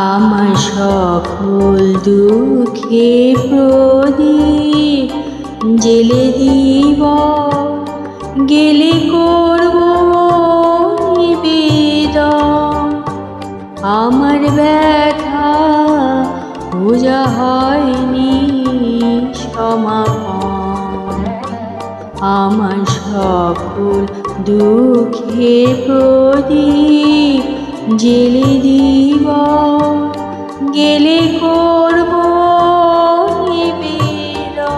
আমার সকল দুঃখে প্রদীপ জেলে দিব, গেলে করব নিবেদন। আমার ব্যথা পূজা হয়নি সমাপন। আমার সকল দুঃখে প্রদীপ জেলে দিব, গেলে করব নিবেদন।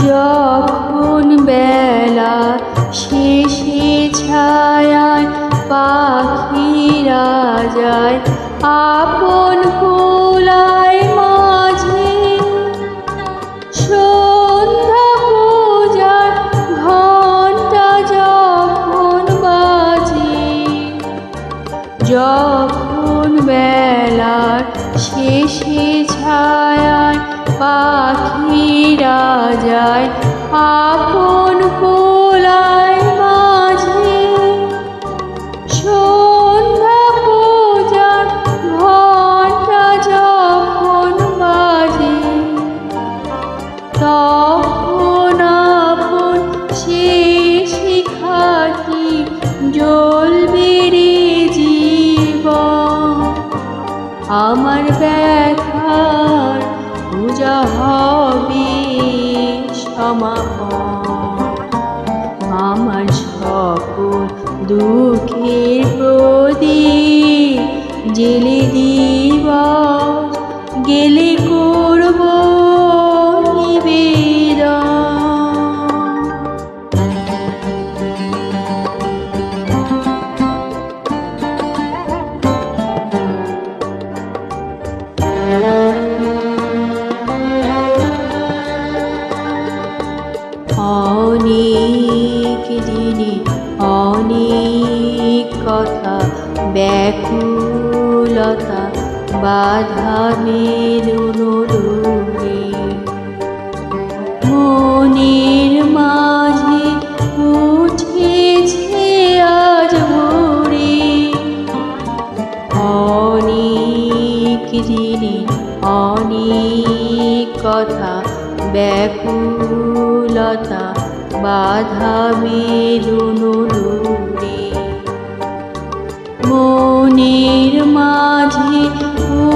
যখন বেলা শেষে ছায়ায় পাখিরা যায় আপন কুলায় মাঝে, সন্ধ্যা পূজার ঘণ্টা যখন বাজে, যখন বেলার শেষে ছায়ায় পাখিরা যায় আপন কুলায় মাঝে, সন্ধ্যা পূজার ঘণ্টা যখন বাজে, তখন আপন সেই শিখাটি জ্বলবে রে জীবন। আমার ব্যথার পূজা হবে সমাপন। আমার সকল দুঃখের প্রদীপ জেলে দিব, গেলে করব নিবেদন। অনেক দিনে অনেক কথা ব্যাকুলতা বাধা মেরুনরুণে, মনের মাঝে উঠেছে আজ ভোরে। অনেক দিনে অনেক কথা ব্যাকুলতা বাধা মেরুনরুণে, মনের মাঝে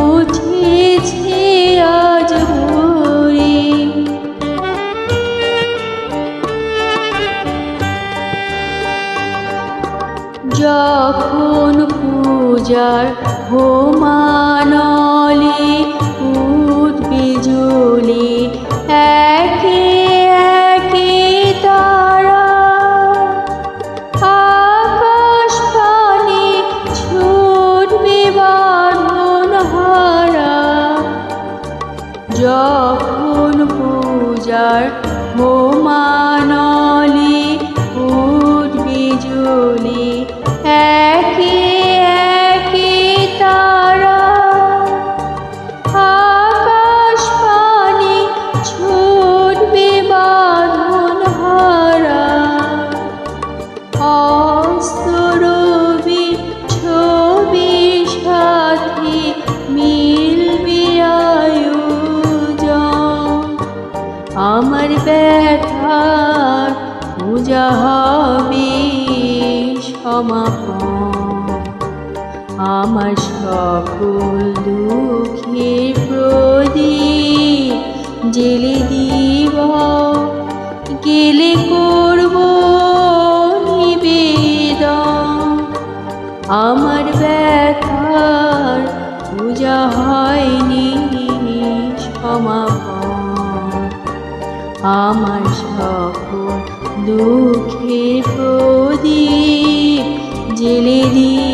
উঠেছে আজ ভোরে। যখন পূজার হোমানলে উঠবে জ্বলে একে একে তারা, আকাশ পানে ছুটবে বাঁধন হারা। যখন পূজার হোমানলে উঠবে জ্বলে একে একে তারা, আকাশ পানে ছুটবে বাঁধন হারা। অস্তরবি ছবির সাথে মিলবে আয়োজন। আমার ব্যথার পূজা হবে সমাপন। আমার সকল দুঃখের প্রদীপ জেলে দিব, গেলে করব নিবেদন। আমার ব্যথার পূজা হয়নি সমাপন। আমার সকল দুঃখের প্রদীপ জেলে দিয়ে